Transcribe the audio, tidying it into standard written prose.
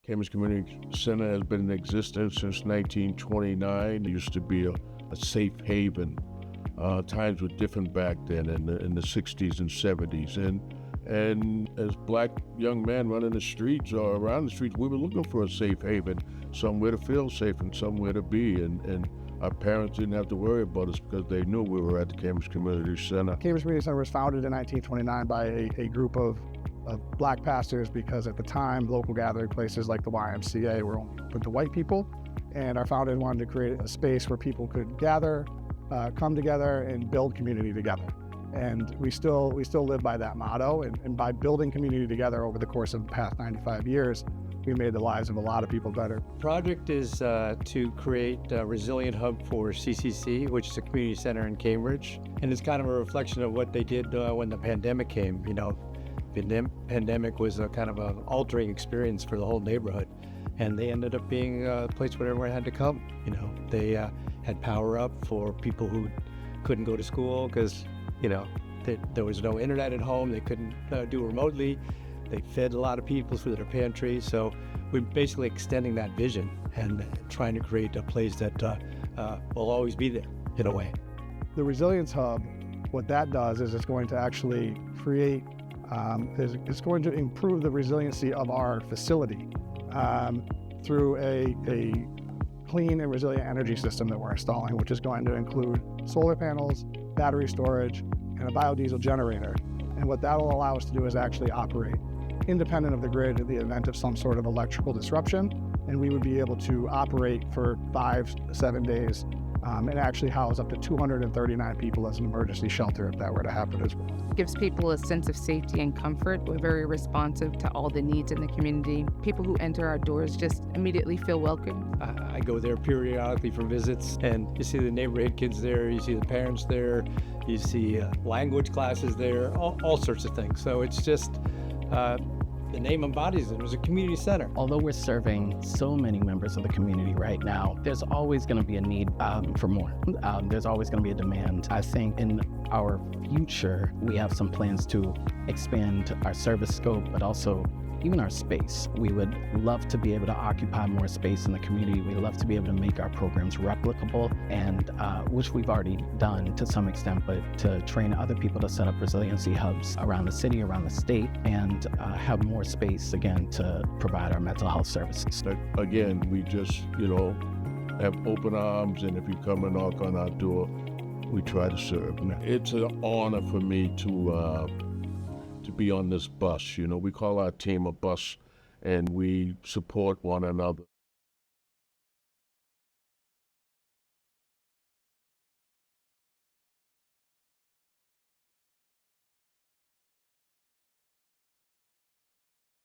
Cambridge Community Center has been in existence since 1929. It used to be a safe haven. Times were different back then in the 60s and 70s. And as black young men running the streets or around the streets, we were looking for a safe haven, somewhere to feel safe and somewhere to be. And our parents didn't have to worry about us because they knew we were at the Cambridge Community Center. Cambridge Community Center was founded in 1929 by a group of black pastors, because at the time, local gathering places like the YMCA were only open to white people. And our founders wanted to create a space where people could gather, come together and build community together. And we still live by that motto. And by building community together over the course of the past 95 years, we made the lives of a lot of people better. The project is to create a resilient hub for CCC, which is a community center in Cambridge. And it's kind of a reflection of what they did when the pandemic came. You know, the pandemic was a kind of an altering experience for the whole neighborhood. And they ended up being a place where everyone had to come. You know, they had power up for people who couldn't go to school because, you know, there was no internet at home. They couldn't do remotely. They fed a lot of people through their pantry. So we're basically extending that vision and trying to create a place that will always be there in a way. The Resilience Hub, what that does is it's going to actually create, it's going to improve the resiliency of our facility through a clean and resilient energy system that we're installing, which is going to include solar panels, battery storage, and a biodiesel generator. And what that will allow us to do is actually operate independent of the grid in the event of some sort of electrical disruption. And we would be able to operate for 5 to 7 days and actually house up to 239 people as an emergency shelter if that were to happen as well. It gives people a sense of safety and comfort. We're very responsive to all the needs in the community. People who enter our doors just immediately feel welcome. I go there periodically for visits, and you see the neighborhood kids there, you see the parents there, you see language classes there, all sorts of things. So it's just, the name embodies it. It was a community center. Although we're serving so many members of the community right now, there's always going to be a need for more. There's always going to be a demand. I think in our future, we have some plans to expand our service scope, but also even our space. We would love to be able to occupy more space in the community. We'd love to be able to make our programs replicable, and which we've already done to some extent, but to train other people to set up resiliency hubs around the city, around the state, and have more space, again, to provide our mental health services. Again, we just, have open arms, and if you come and knock on our door, we try to serve. It's an honor for me to be on this bus. We call our team a bus, and we support one another.